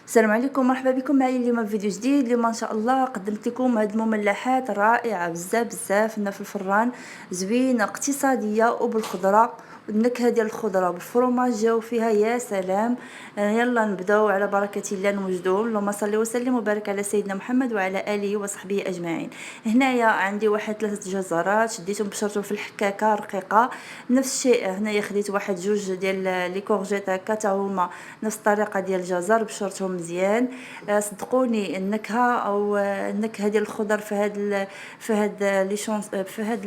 السلام عليكم، مرحبا بكم معايا اليوم في فيديو جديد. اليوم ان شاء الله قدمت لكم هاد المملحات رائعه بزاف بزاف هنا في الفران، زوينه اقتصاديه وبالخضره، والنكهه ديال الخضره بالفرماج جاو فيها يا سلام. يلا نبداو على بركه الله نوجدوهم. اللهم صل وسلم وبارك على سيدنا محمد وعلى اله وصحبه اجمعين. هنايا عندي واحد 3 جزرات شديتهم بشرتهم في الحكاكه رقيقه. نفس الشيء هنايا خديت واحد 2 ديال لي كورجيت هكا تا هما نفس الطريقه ديال الجزر بشرتهم مزيان. صدقوني النكهه او النكهه ديال الخضر في هاد لي شونس في هاد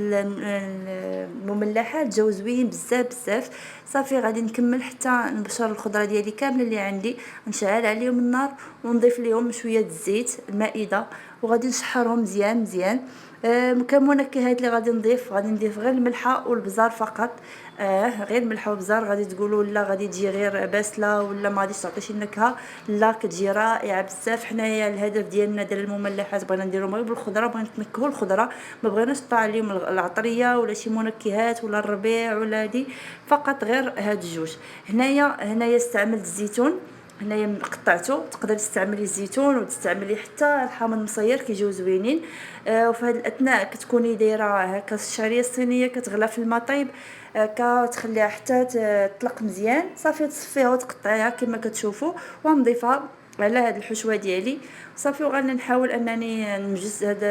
المملحات جاو زوين بزاف بزاف. صافي غادي نكمل حتى نبشر الخضره ديالي كامله اللي عندي، نشعل عليهم النار ونضيف ليهم شويه الزيت المائده، وغادي نشحرهم مزيان مزيان. كمنكهات اللي غادي نضيف غير الملحه والبزار فقط. غير الملحه والبزار. غادي تقولوا لا غادي تجي غير باسله ولا ما غاديش تعطي شي نكهه، لا كتجي رائعه بزاف. حنايا الهدف ديالنا ديال المملحات بغينا نديرهم غير بالخضره، بغينا نتنكهوا الخضره، ما بغيناش نحطوا عليهم العطريه ولا شي منكهات ولا الربيع ولا هادي، فقط غير هاد الجوج. هنايا استعملت الزيتون، هنايا قطعته. تقدري تستعملي الزيتون وتستعملي حتى الحامض المصير كيجيو زوينين. وفي هذه الاثناء كتكوني دايره هكا الشعريه الصينيه كتغلى في الماء طيب، كتخليها حتى تطلق مزيان. صافي تصفيها وتقطعيها كما كتشوفوا ونضيفها على هاد الحشوه ديالي. صافي وغادي نحاول انني نمجز هذا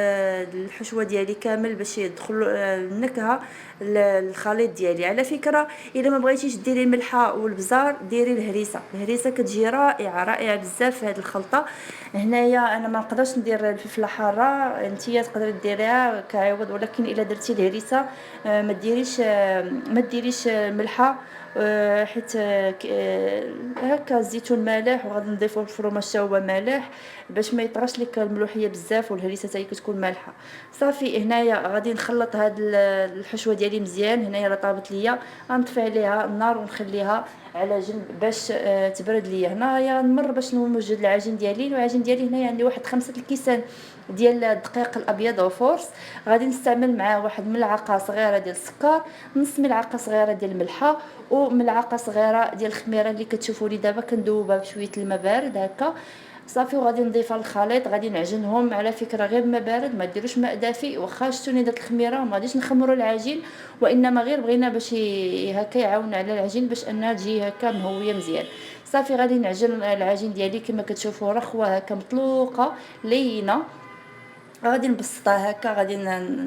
الحشوه ديالي كامل باش يدخل النكهه الخليط ديالي. على فكره الا ما بغيتيش ديري الملحه والبزار ديري الهريسه كتجي رائعه رائعه بزاف في هذه الخلطه. هنايا انا ما نقدرش ندير الفلفله حاره، انتيا تقدري ديريها كعوض، ولكن الا درتي الهريسه ما ديريش ملحه. حيت هكا الزيتون مالح، وغادي نضيفو الفرماج حتى هو مالح باش ما يطغاش لك الملوحيه بزاف، والهريسه حتى هي كتكون مالحه. صافي هنايا غادي نخلط هاد الحشوه ديالي مزيان. هنايا راه طابت ليا، غنطفي عليها النار ونخليها على جنب باش تبرد ليا. هنايا نمر باش نوجد العجين ديالي. العجين ديالي هنايا عندي واحد 5 الكيسان ديال الدقيق الابيض وفورس. غادي نستعمل معاه واحد ملعقه صغيره ديال السكر، نص ملعقه صغيره ديال الملحه، وملعقه صغيره ديال الخميره اللي كتشوفوا لي دابا كندوبها بشويه الماء بارد هكا. صافي وغادي نضيفها للخليط، غادي نعجنهم. على فكره غير ماء بارد، ما ديروش ماء دافئ، واخا شتوني درت الخميره ما غاديش نخمروا العجين، وانما غير بغينا باش هكا يعاون على العجين باش انها تجي هكا مهويه مزيان. صافي غادي نعجن العجين ديالي كما كتشوفوا رخوه هكا مطلوقه لينه. غادي نبسطها هكا،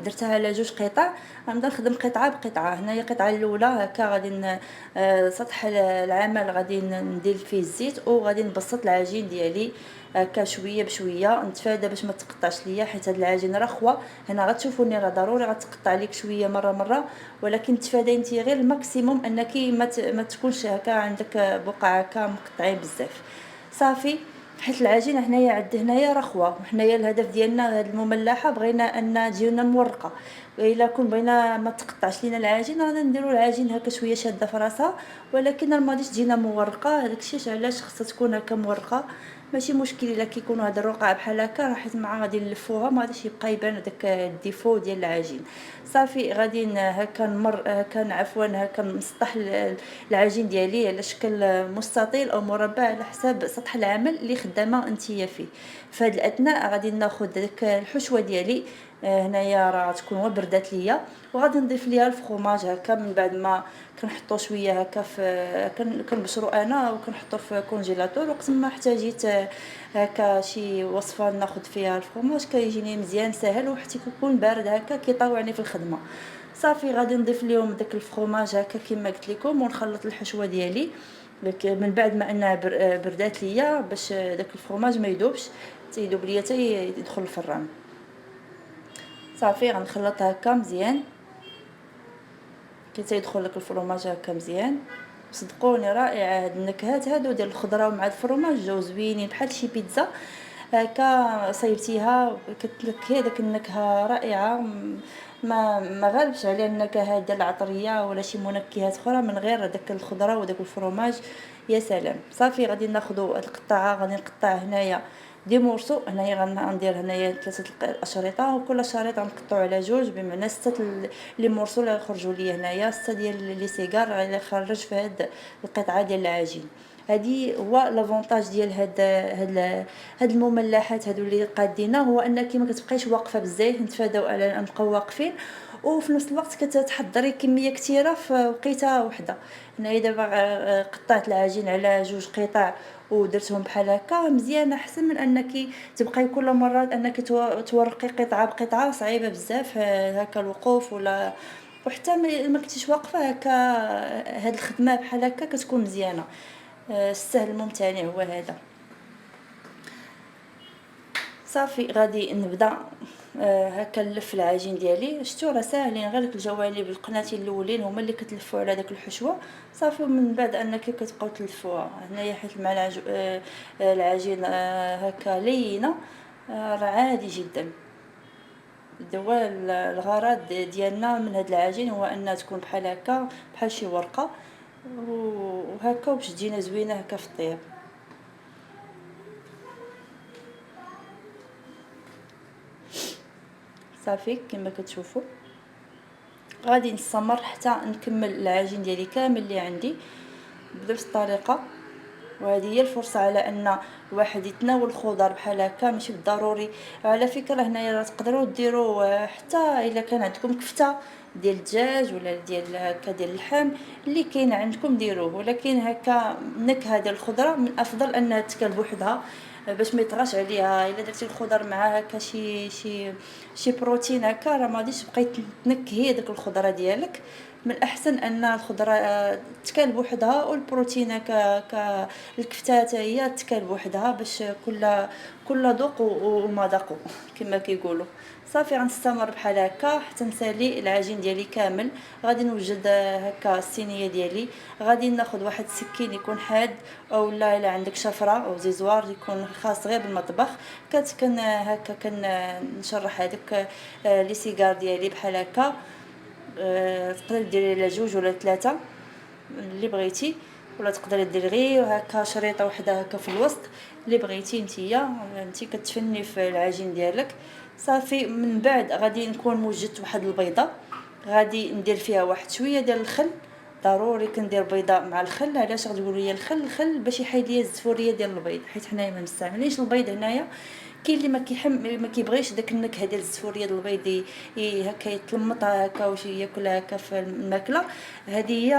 درتها على 2 قطع. غنبدا نخدم قطعه بقطعه. هنايا القطعه الاولى هكا غادي سطح العمل غادي ندير فيه الزيت، وغادي نبسط العجين ديالي هكا شويه بشويه. نتفادى باش ما تقطعش ليا حيت هاد العجين رخوه. هنا غتشوفوني راه ضروري غتقطع ليك شويه مره ولكن تفادي انت غير الماكسيموم انك ما تكونش هكا عندك بقع هكا مقطعين بزاف. صافي حيت العجين هنايا رخوه، وحنايا الهدف ديالنا هاد المملحه بغينا ان تجينا مورقه. الا كون بغينا ما تقطعش لينا العجين غادي نديروا العجين هكا شويه شاده في راسها، ولكن ما غاديش تجينا مورقه. هادشي علاش خصها تكون هكا مورقه. ماشي مشكل الا كيكونوا هاد الرقع بحال هكا، حيت مع غادي نلفوها ما غاديش يبقى يبان داك الديفو ديال العجين. صافي غادي هكا نمر هكا عفوا هكا نسطح العجين ديالي على شكل مستطيل او مربع على حساب سطح العمل اللي خدامه انتيا فيه. فهاد الاثناء غادي ناخذ داك الحشوه ديالي. هنايا راه تكون بردات ليا، وغادي نضيف ليها الفرماج هكا من بعد ما كنحطو شويه هكا في كنبشرو انا وكنحطو في كونجيلاتور. وقت ما احتاجيت هكا شي وصفه ناخذ فيها الفرماج كيجيني مزيان ساهل، وحتى كيكون بارد هكا كيطاوعني في الخدمه. صافي غادي نضيف ليهم داك الفرماج هكا كما قلت لكم، ونخلط الحشوه ديالي من بعد ما انها بردات ليا باش داك الفرماج ما يذوبش، تيذوب ليا حتى يدخل الفران. صافي غنخلطها هكا مزيان كي تيدخل لك الفرماج هكا مزيان. صدقوني رائعه هاد النكهات هادو ديال الخضره مع الفرماج جاو زوينين بحال شي بيتزا هكا صايبتيها كتلكي داك النكهه رائعه. ما غالبش عليها النكهه ديال العطريه ولا شي منكهات اخرى من غير داك الخضره وداك الفرماج. يا سلام. صافي غادي ناخذوا هاد القطعه، غادي نقطع هنايا دي مورسو. هنايا غندير هنايا 3 اشرطه، وكل شريط غنقطعو على 2 بمعنى 6 لي مورسو اللي يخرجوا لي هنايا 6 ديال لي سيجار اللي خرج في هاد القطعه ديال العجين. هذه هو لافونتاج ديال هاد المملحات هادو اللي قادينه، هو انك ما كتبقايش واقفه بزاف، نتفاداو على نبقاو واقفين، وفي نفس الوقت كتحضري كميه كثيره في وقيته وحده. هنايا دابا قطعت العجين على جوج قطع ودرتهم بحال هكا مزيانه، احسن من انك تبقاي كل مره انك تورقي قطعه بقطعه، صعيبه بزاف هكا الوقوف، ولا وحتى ما كنتيش واقفه هكا. هاد الخدمه بحال هكا كتكون مزيانه. السهل الممتنع هو هذا. صافي غادي نبدا هكا نلف العجين ديالي. شتو راه ساهلين، غير ديك الجوانب القناتين الاولين هما اللي كتلفوا على داك الحشوه صافي، ومن بعد انك كتبقاو تلفوها. هنايا حيت مع العجين هكا لينه، راه عادي جدا. دوا الغرض ديالنا من هاد العجين هو انها تكون بحال هكا، بحال شي ورقه وهكا، باش تجينا زوينه هكا في الطياب. صافي كما كتشوفوا غادي نستمر حتى نكمل العجين ديالي كامل اللي عندي بنفس الطريقه. وهذه هي الفرصه على ان الواحد يتناول الخضر بحال هكا، ماشي بالضروري. على فكره هنايا راه تقدروا ديروا حتى الا كان عندكم كفته ديال الدجاج ولا ديال هكا ديال اللحم اللي كاين عندكم ديروه، ولكن هكا النكهه ديال الخضره من الافضل انها تكال بوحدها باش ما يطغاش عليها. الا درتي الخضر مع هكا شي بروتين هكا، راه ما غاديش تبقاي تنكهي داك الخضره ديالك. من الاحسن ان الخضره تكال بوحدها، والبروتين الكفتات هي تكال بوحدها، باش كل ذوق ومذاق كما كيقولوا. صافي غنستمر بحال هكا حتى نسالي العجين ديالي كامل. غادي نوجد هكا الصينيه ديالي، غادي ناخذ واحد السكين يكون حاد، او لا الا عندك شفره او زيزوار يكون خاص غير بالمطبخ. كن هكا كنشرح هذوك لي سيجار ديالي بحال هكا. تقدري ديري على جوج ولا ثلاثه اللي بغيتي، ولا تقدري ديري غير هكا شريطه وحده هكا في الوسط اللي بغيتي انت كتفني في العجين ديالك. صافي من بعد غادي نكون موجدت واحد البيضه، غادي ندير فيها واحد شويه ديال الخل. ضروري كندير بيضه مع الخل. علاش غتقولوا لي الخل باش يحيد لي الزفوريه ديال البيض، حيت حنايا ما مستعملينش البيض هنايا. كاين اللي ما كيبغيش داك النكهه ديال الزفوريه ديال البيض هكا يتلمط هكا واش ياكلها هكا في الماكله. هذه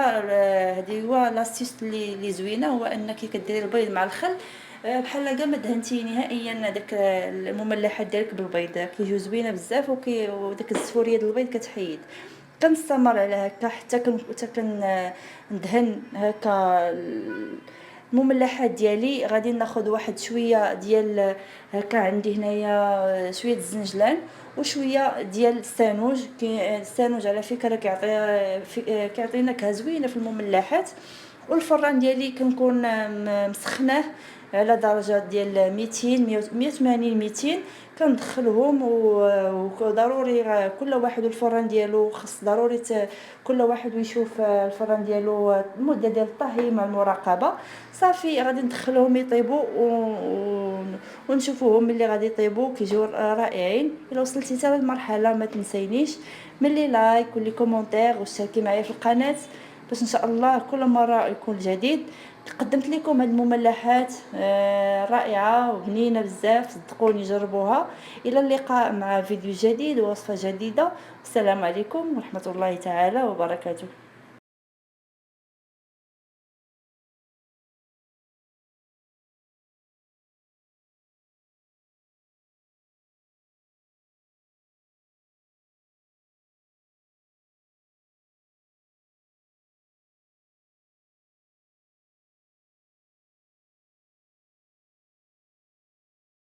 هو لاستيس اللي زوينه، هو انك كديري البيض مع الخل بحال كاع ما دهنتي نهائيا داك المملحات ديالك بالبيض، كيجيو زوينه بزاف وداك الزفوريه ديال البيض كتحيد. كنستمر على هكا حتى ندهن هكا المملحات ديالي. غادي ناخذ واحد شويه ديال هكا، عندي هنايا شويه الزنجلان وشويه ديال السانوج. السانوج على فكره كيعطي نكهه زوينه في المملحات. والفران ديالي كنكون مسخناه على درجه ديال 200 180 200. كندخلهم وضروري كل واحد الفران ديالو خص ضروري كل واحد يشوف الفران ديالو المده ديال الطهي مع المراقبه. صافي غادي ندخلهم يطيبوا ونشوفوهم ملي غادي يطيبوا كيجيو رائعين. الا وصلتي حتى للمرحله ما تنسينيش ملي لايك واللي كومونتير واشتركي معايا في القناه، باش ان شاء الله كل مره يكون جديد. قدمت لكم هذه المملحات رائعه وبنينه بزاف، صدقوني جربوها. الى اللقاء مع فيديو جديد ووصفه جديده. السلام عليكم ورحمه الله تعالى وبركاته.